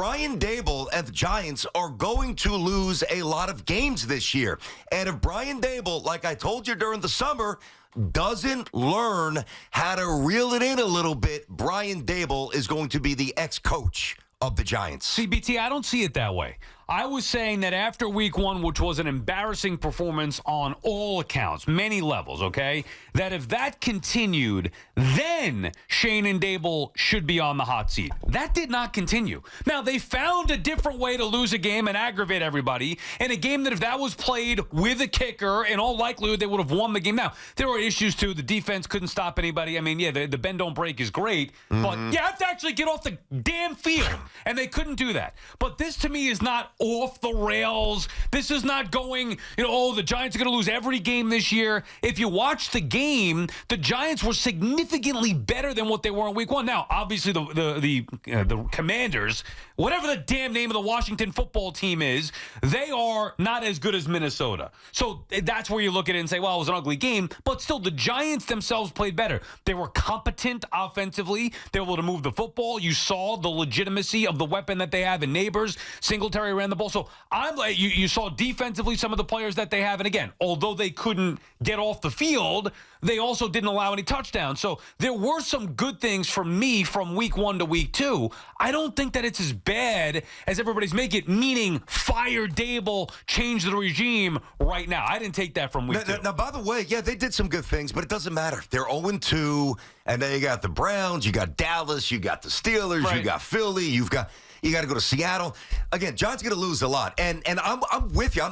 Brian Daboll and the Giants are going to lose a lot of games this year. And if Brian Daboll, like I told you during the summer, doesn't learn how to reel it in a little bit, Brian Daboll is going to be the ex-coach of the Giants. CBT, I don't see it that way. I was saying that after week one, which was an embarrassing performance on all accounts, many levels, okay, that if that continued, then Shane and Daboll should be on the hot seat. That did not continue. Now, they found a different way to lose a game and aggravate everybody in a game that if that was played with a kicker, in all likelihood, they would have won the game. Now, there were issues, too. The defense couldn't stop anybody. I mean, yeah, the bend don't break is great, but you have to actually get off the damn field, and they couldn't do that. But this, to me, is not off the rails. This is not going, the Giants are going to lose every game this year. If you watch the game, the Giants were significantly better than what they were in week one. Now, obviously, the Commanders, whatever the damn name of the Washington football team is, they are not as good as Minnesota. So that's where you look at it and say, well, it was an ugly game. But still, the Giants themselves played better. They were competent offensively. They were able to move the football. You saw the legitimacy of the weapon that they have in Neighbors. Singletary ran the ball. So I'm like, you saw defensively some of the players that they have. And again, although they couldn't get off the field, they also didn't allow any touchdowns. So there were some good things from me from week one to week two. I don't think that it's as bad as everybody's making it, meaning fire Daboll, change the regime right now. I didn't take that from week two. Now, by the way, yeah, they did some good things, but it doesn't matter. They're 0-2, and then you got the Browns, you got Dallas, you got the Steelers, right. You got Philly, you got to go to Seattle. Again, John's going to lose a lot. And I'm with you.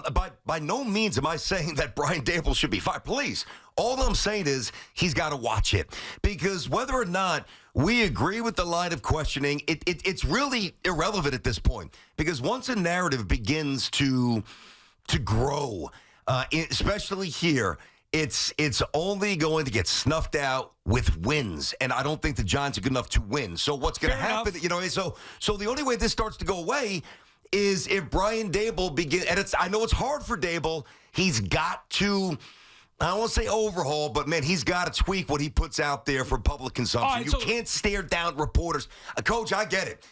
By no means am I saying that Brian Daboll should be fired. Please. All I'm saying is he's got to watch it. Because whether or not we agree with the line of questioning, it's really irrelevant at this point. Because once a narrative begins to grow, especially here, it's only going to get snuffed out with wins, and I don't think the Giants are good enough to win. So what's going to happen? So the only way this starts to go away is if Brian Daboll begins. And I know it's hard for Daboll. He's got to. I don't want to say overhaul, but, man, he's got to tweak what he puts out there for public consumption. You can't stare down reporters. Coach, I get it.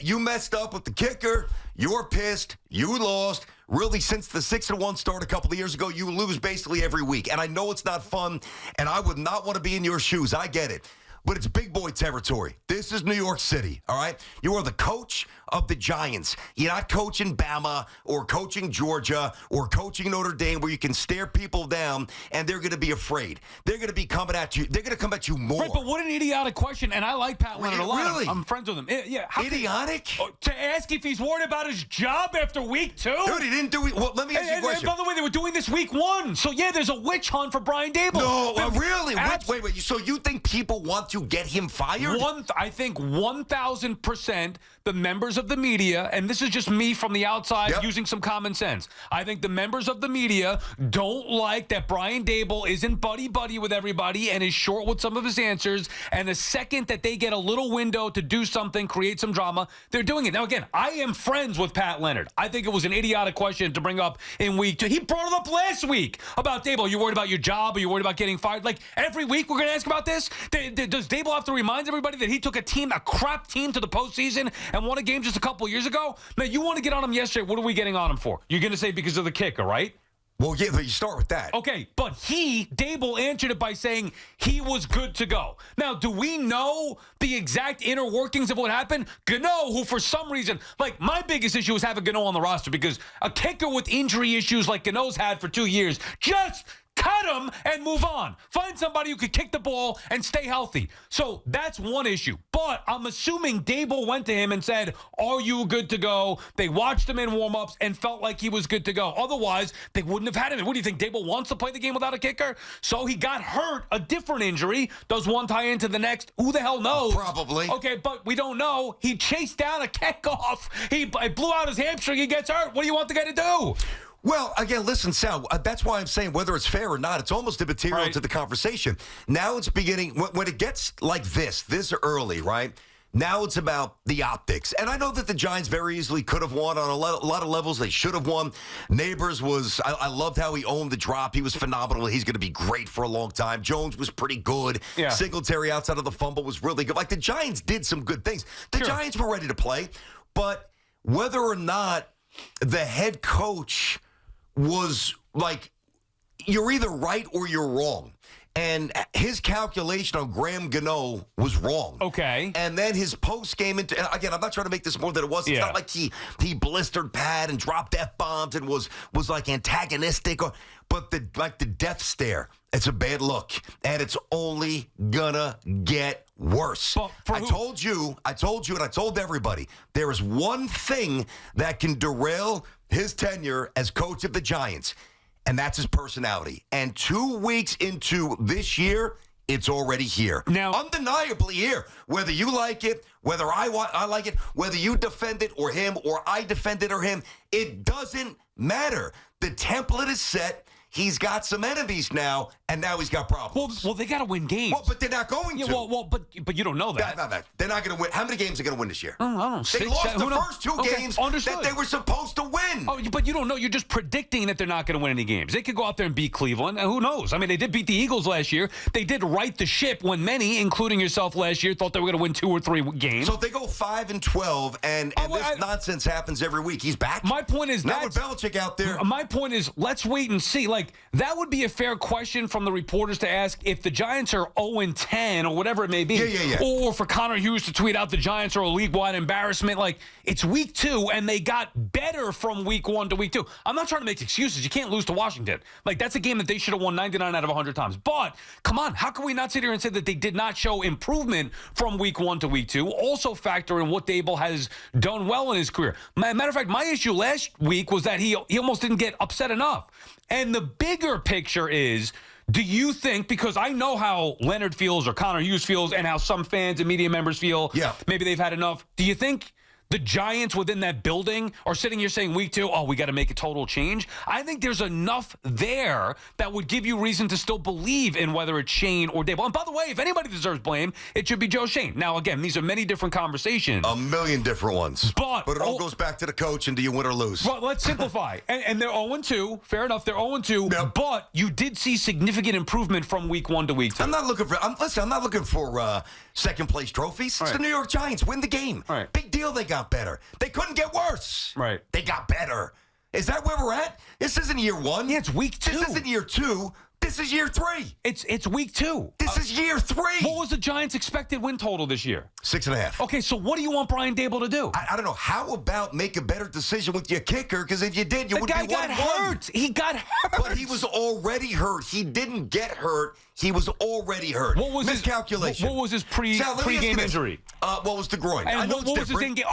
You messed up with the kicker. You're pissed. You lost. Really, since the 6-1 start a couple of years ago, you lose basically every week. And I know it's not fun, and I would not want to be in your shoes. I get it. But it's big boy territory. This is New York City, all right? You are the coach of the Giants. You're not coaching Bama or coaching Georgia or coaching Notre Dame where you can stare people down and they're going to be afraid. They're going to be coming at you. They're going to come at you more. Right, but what an idiotic question. And I like Pat Leonard a lot. Really? I'm friends with him. Yeah. Idiotic? To ask if he's worried about his job after week two? Dude, he didn't do it. Well, let me ask you a question. And by the way, they were doing this week one. So, yeah, there's a witch hunt for Brian Daboll. No, really? Wait. So you think people want to get him fired? I think 1,000% the members of the media, and this is just me from the outside using some common sense. I think the members of the media don't like that Brian Daboll isn't buddy-buddy with everybody and is short with some of his answers. And the second that they get a little window to do something, create some drama, they're doing it. Now, again, I am friends with Pat Leonard. I think it was an idiotic question to bring up in week two. He brought it up last week about Daboll. Are you worried about your job? Are you worried about getting fired? Like, every week we're going to ask about this? Does Daboll have to remind everybody that he took a crap team to the postseason and won a game just a couple years ago? Man, you want to get on him yesterday. What are we getting on him for? You're going to say because of the kicker, right? Well, yeah, but you start with that. Okay, but Daboll answered it by saying he was good to go. Now, do we know the exact inner workings of what happened? Gano, who for some reason, like my biggest issue is having Gano on the roster because a kicker with injury issues like Gano's had for 2 years, just cut him and move on. Find somebody who could kick the ball and stay healthy. So that's one issue. But I'm assuming Daboll went to him and said, are you good to go? They watched him in warm-ups and felt like he was good to go. Otherwise, they wouldn't have had him. What do you think? Daboll wants to play the game without a kicker? So he got hurt, a different injury. Does one tie into the next? Who the hell knows? Probably. Okay, but we don't know. He chased down a kickoff. He blew out his hamstring. He gets hurt. What do you want the guy to do? Well, again, listen, Sal, that's why I'm saying whether it's fair or not, it's almost immaterial to the conversation. Now it's beginning, when it gets like this early, right? Now it's about the optics. And I know that the Giants very easily could have won on a lot of levels. They should have won. Neighbors I loved how he owned the drop. He was phenomenal. He's going to be great for a long time. Jones was pretty good. Yeah. Singletary outside of the fumble was really good. Like, the Giants did some good things. The Giants were ready to play. But whether or not the head coach was like, you're either right or you're wrong. And his calculation on Graham Gano was wrong. Okay. And then his post-game, again, I'm not trying to make this more than it was. It's not like he blistered Pat and dropped F-bombs and was like antagonistic. But the death stare, it's a bad look. And it's only gonna get worse. I told you, and I told everybody, there is one thing that can derail his tenure as coach of the Giants. And that's his personality. And 2 weeks into this year, it's already here. Now, undeniably here. Whether you like it, whether I like it, whether you defend it or him, or I defend it or him, it doesn't matter. The template is set. He's got some enemies now, and now he's got problems. Well, they got to win games. Well, but they're not going to. But you don't know that. No. They're not going to win. How many games are they going to win this year? I don't know. They lost the first two games that they were supposed to win. Oh, but you don't know. You're just predicting that they're not going to win any games. They could go out there and beat Cleveland, and who knows? I mean, they did beat the Eagles last year. They did right the ship when many, including yourself last year, thought they were going to win 2 or 3 games. So if they go 5-12, and this nonsense happens every week, he's back? My point is not with Belichick out there. My point is, let's wait and see. Like, that would be a fair question from the reporters to ask if the Giants are 0-10 or whatever it may be. Yeah. Or for Connor Hughes to tweet out the Giants are a league-wide embarrassment. Like, it's week 2, and they got better from week 1 to week 2. I'm not trying to make excuses. You can't lose to Washington. Like, that's a game that they should have won 99 out of 100 times. But, come on, how can we not sit here and say that they did not show improvement from week 1 to week 2? Also factor in what Daboll has done well in his career. Matter of fact, my issue last week was that he almost didn't get upset enough. And the bigger picture is, do you think, because I know how Leonard feels or Connor Hughes feels and how some fans and media members feel, maybe they've had enough. Do you think the Giants within that building are sitting here saying week 2, we got to make a total change? I think there's enough there that would give you reason to still believe in whether it's Shane or Daboll. And by the way, if anybody deserves blame, it should be Joe Shane. Now, again, these are many different conversations. A million different ones. But it all goes back to the coach, and do you win or lose? Well, let's simplify. and they're 0-2. Fair enough, they're 0-2. Yep. But you did see significant improvement from week 1 to week 2. I'm not looking for second-place trophies. It's the New York Giants. Win the game. Right. Big deal they got better. They couldn't get worse. Right. They got better. Is that where we're at? This isn't year 1. Yeah, it's week 2. This isn't year 2. This is year 3. It's week 2. This is year 3. What was the Giants' expected win total this year? 6.5. Okay, so what do you want Brian Daboll to do? I don't know. How about make a better decision with your kicker? Because if you did, you would be 1-1. The guy got hurt. He got hurt. But he was already hurt. He didn't get hurt. He was already hurt. What was miscalculation? What was his pre-game injury? What was the groin? And I know what was his in-game?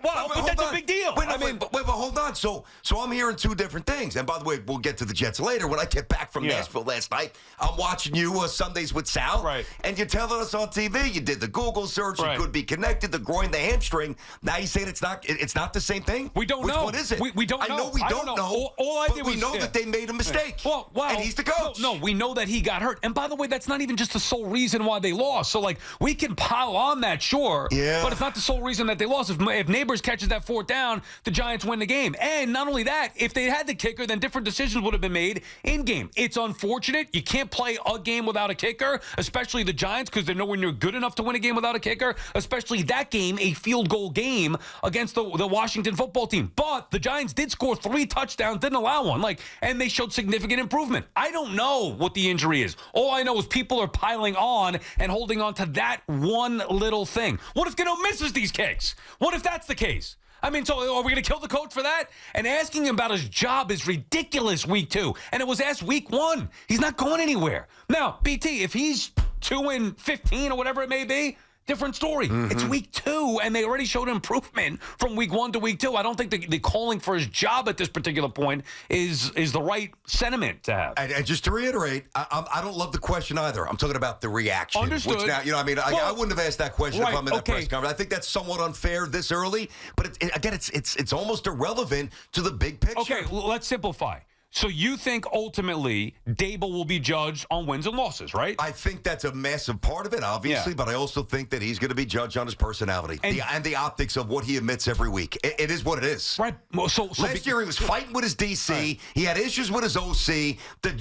But that's a big deal. Wait, hold on. So I'm hearing 2 different things. And by the way, we'll get to the Jets later. When I get back from Nashville last night, I'm watching you Sundays with Sal. Right. And you're telling us on TV you did the Google search. It could be connected, the groin, the hamstring. Now you saying it's not the same thing? We don't know. Which one is it? We don't know. I know we don't know. All I did but we know that they made a mistake. Well, and he's the coach. No, we know that he got hurt. And by the way, that's not even just the sole reason why they lost. So, we can pile on that, sure. Yeah. But it's not the sole reason that they lost. If Neighbors catches that 4th down, the Giants win the game. And not only that, if they had the kicker, then different decisions would have been made in game. It's unfortunate. You can't play a game without a kicker, especially the Giants, because they're nowhere near good enough to win a game without a kicker, especially that game, a field goal game against the Washington football team. But the Giants did score 3 touchdowns, didn't allow one. And they showed significant improvement. I don't know what the injury is. All I know is people are piling on and holding on to that one little thing. What if Gano misses these kicks? What if that's the case? I mean, so are we going to kill the coach for that? And asking him about his job is ridiculous week 2. And it was asked week 1. He's not going anywhere. Now, BT, if he's 2-15 or whatever it may be, different story. Mm-hmm. It's week 2, and they already showed improvement from week 1 to week 2. I don't think the calling for his job at this particular point is the right sentiment to have. And just to reiterate, I don't love the question either. I'm talking about the reaction. Understood. Which now, I wouldn't have asked that question if I'm in that press conference. I think that's somewhat unfair this early, but again, it's almost irrelevant to the big picture. Okay, let's simplify. So you think ultimately Daboll will be judged on wins and losses, right? I think that's a massive part of it, obviously, but I also think that he's going to be judged on his personality and the optics of what he admits every week. It is what it is. Right. Well, Last year he was fighting with his DC. Right. He had issues with his OC.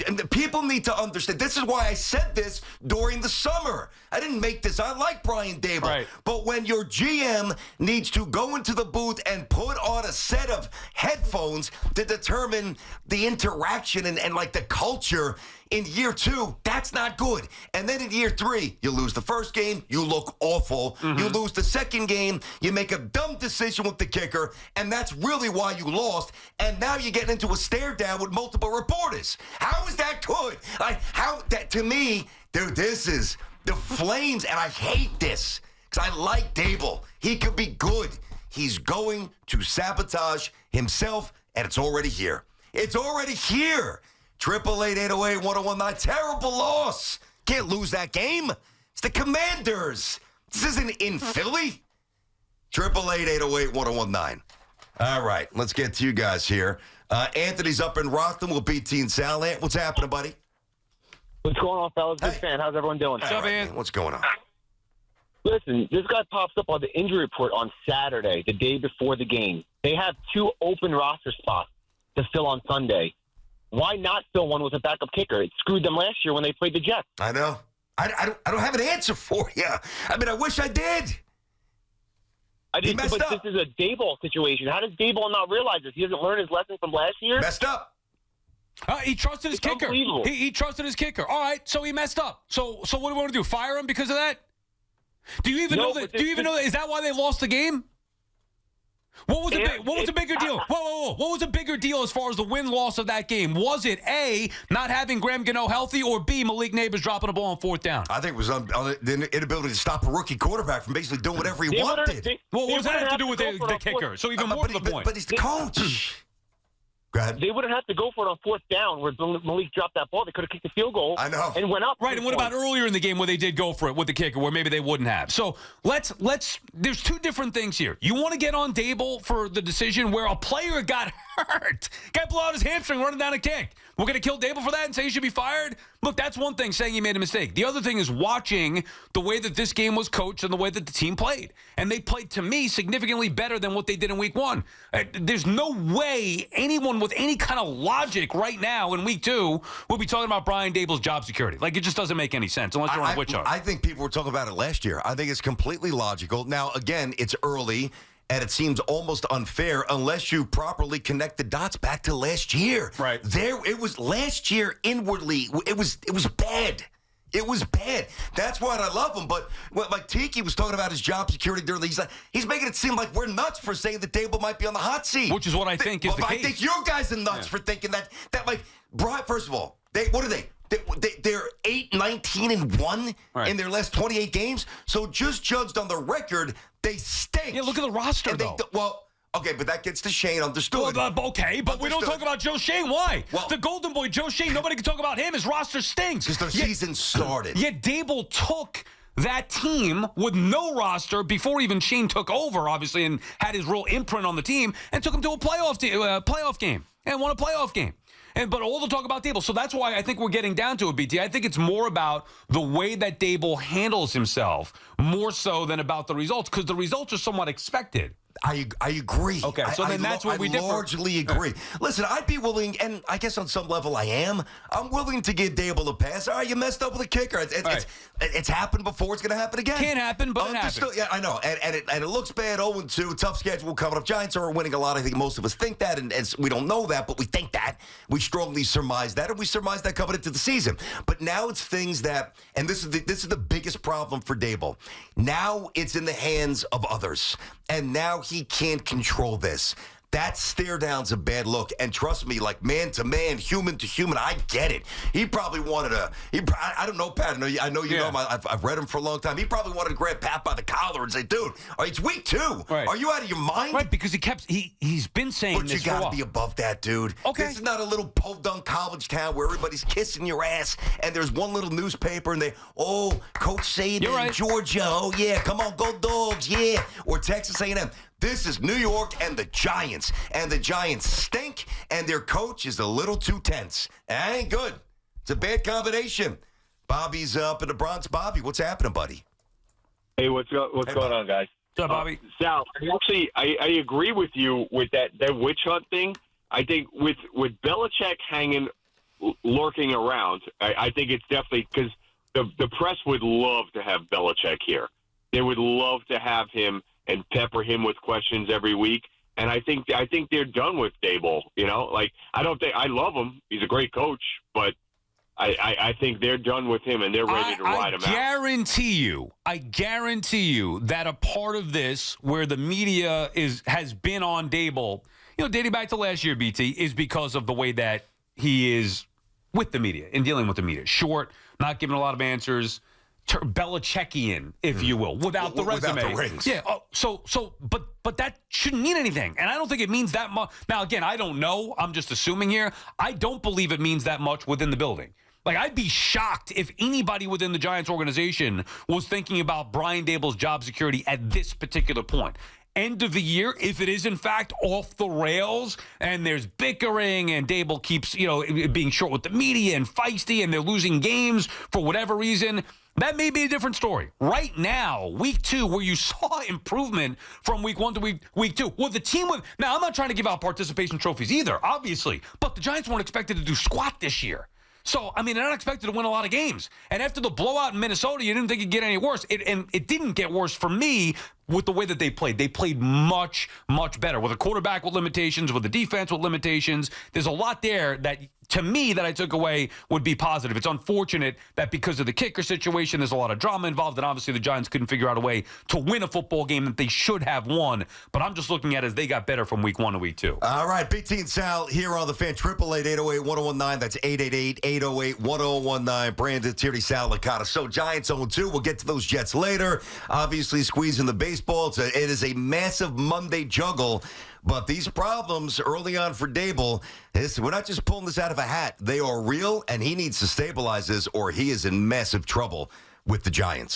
And the people need to understand. This is why I said this during the summer. I didn't make this. I like Brian Daboll. Right. But when your GM needs to go into the booth and put on a set of headphones to determine the interaction and like the culture in year 2, that's not good. And then in year 3, you lose the first game, you look awful. Mm-hmm. You lose the second game, you make a dumb decision with the kicker, and that's really why you lost. And now you're getting into a stare down with multiple reporters. How is that good? To me, dude, this is the Flames, and I hate this because I like Daboll. He could be good. He's going to sabotage himself, and it's already here. It's already here. 888-808-1019. Terrible loss. Can't lose that game. It's the Commanders. This isn't in Philly. 888-808-1019. All right, let's get to you guys here. Anthony's up in Rockland with BT and Sal. What's happening, buddy? What's going on, fellas? Big fan. How's everyone doing? What's up, man? What's going on? Listen, this guy pops up on the injury report on Saturday, the day before the game. They have 2 open roster spots to fill on Sunday. Why not fill one with a backup kicker? It screwed them last year when they played the Jets. I know. I don't have an answer for you. I mean, I wish I did. But this is a Daboll situation. How does Daboll not realize this? He doesn't learn his lesson from last year? Messed up. He trusted his kicker. He trusted his kicker. All right, so he messed up. So what do we want to do? Fire him because of that? Do you even know that? Do you even know that? Is that why they lost the game? What was a bigger deal? Whoa. What was a bigger deal as far as the win-loss of that game? Was it A, not having Graham Gano healthy, or B, Malik Neighbors dropping the ball on 4th down? I think it was the inability to stop a rookie quarterback from basically doing whatever he wanted. What does that have to do with the kicker? So even more to the point. But he's the coach. Go ahead. They wouldn't have to go for it on 4th down where Malik dropped that ball. They could have kicked the field goal. I know. And went up. Right, and what about earlier in the game where they did go for it with the kicker where maybe they wouldn't have? So let's there's 2 different things here. You want to get on Daboll for the decision where a player got hurt. Guy blew out his hamstring running down a kick. We're going to kill Daboll for that and say he should be fired? Look, that's one thing, saying he made a mistake. The other thing is watching the way that this game was coached and the way that the team played. And they played, to me, significantly better than what they did in week 1. There's no way anyone with any kind of logic right now in week 2 will be talking about Brian Daboll's job security. Like, it just doesn't make any sense unless you're on a witch hunt. I think people were talking about it last year. I think it's completely logical. Now, again, it's early. And it seems almost unfair unless you properly connect the dots back to last year. Right. It was last year inwardly. It was bad. It was bad. That's why I love him. But like Tiki was talking about his job security during the he's making it seem like we're nuts for saying that Daboll might be on the hot seat. Which is what I think is the case. I think you guys are nuts for thinking that like Brian. First of all, what are they? They're 8-19-1 in their last 28 games. So just judged on the record, they stink. Yeah, look at the roster, though. Okay, but that gets to Shane. Understood. Okay, but we don't talk about Joe Shane. Why? Well, the Golden Boy, Joe Shane, nobody can talk about him. His roster stinks. Because their season started. Yet Daboll took that team with no roster before even Shane took over, obviously, and had his real imprint on the team, and took him to a playoff game and won a playoff game. But all the talk about Daboll. So that's why I think we're getting down to it, BT. I think it's more about the way that Daboll handles himself more so than about the results, because the results are somewhat expected. I agree. Okay, so then that's what we differ. I largely agree. Listen, I'd be willing, and I guess on some level I am, I'm willing to give Daboll a pass. All right, you messed up with a kicker. It's happened before. It's going to happen again. Can't happen, but it happens. Yeah, I know. And it looks bad, 0-2, tough schedule coming up. Giants are winning a lot. I think most of us think that, and we don't know that, but we think that. We strongly surmise that, and we surmise that coming into the season. But now it's things that, and this is the biggest problem for Daboll. Now it's in the hands of others, and now he can't control this. That stare down's a bad look. And trust me, like man to man, human to human, I get it. He probably wanted I don't know, Pat. I know you know him. I've read him for a long time. He probably wanted to grab Pat by the collar and say, dude, it's week 2. Right. Are you out of your mind? Right, because he's been saying this for a while. But you got to be above that, dude. Okay. This is not a little podunk college town where everybody's kissing your ass and there's one little newspaper and Coach Saban in Georgia. Oh, yeah, come on, go Dogs, yeah. Or Texas A&M. This is New York and the Giants. And the Giants stink, and their coach is a little too tense. That ain't good. It's a bad combination. Bobby's up in the Bronx. Bobby, what's happening, buddy? Hey, what's going on, guys? What's up, Bobby? Sal, I agree with you with that witch hunt thing. I think with Belichick lurking around, I think it's definitely because the press would love to have Belichick here. They would love to have him and pepper him with questions every week. And I think they're done with Daboll. I love him. He's a great coach, but I think they're done with him and they're ready to ride him out. I guarantee you that a part of this where the media has been on Daboll, dating back to last year, BT, is because of the way that he is with the media and dealing with the media. Short, not giving a lot of answers, Belichickian, if you will, without the resume. Without the rings. Yeah. But that shouldn't mean anything. And I don't think it means that much. Now, again, I don't know. I'm just assuming here. I don't believe it means that much within the building. Like, I'd be shocked if anybody within the Giants organization was thinking about Brian Daboll's job security at this particular point. End of the year, if it is in fact off the rails and there's bickering and Daboll keeps, being short with the media and feisty and they're losing games for whatever reason, that may be a different story. Right now, week 2, where you saw improvement from week 1 to week 2. Well, the team now, I'm not trying to give out participation trophies either, obviously, but the Giants weren't expected to do squat this year. So, they're not expected to win a lot of games. And after the blowout in Minnesota, you didn't think it'd get any worse. And it didn't get worse for me with the way that they played. They played much, much better with a quarterback with limitations, with a defense with limitations. There's a lot there that, to me, that I took away would be positive. It's unfortunate that because of the kicker situation, there's a lot of drama involved, and obviously the Giants couldn't figure out a way to win a football game that they should have won. But I'm just looking at it as they got better from week 1 to week 2. All right, BT and Sal here on the Fan. 888-808-1019. That's 888-808-1019. Brandon, Tierney, Sal, Licata. So Giants 0-2. We'll get to those Jets later. Obviously squeezing the baseball. It is a massive Monday juggle. But these problems early on for Daboll, we're not just pulling this out of a hat. They are real, and he needs to stabilize this, or he is in massive trouble with the Giants.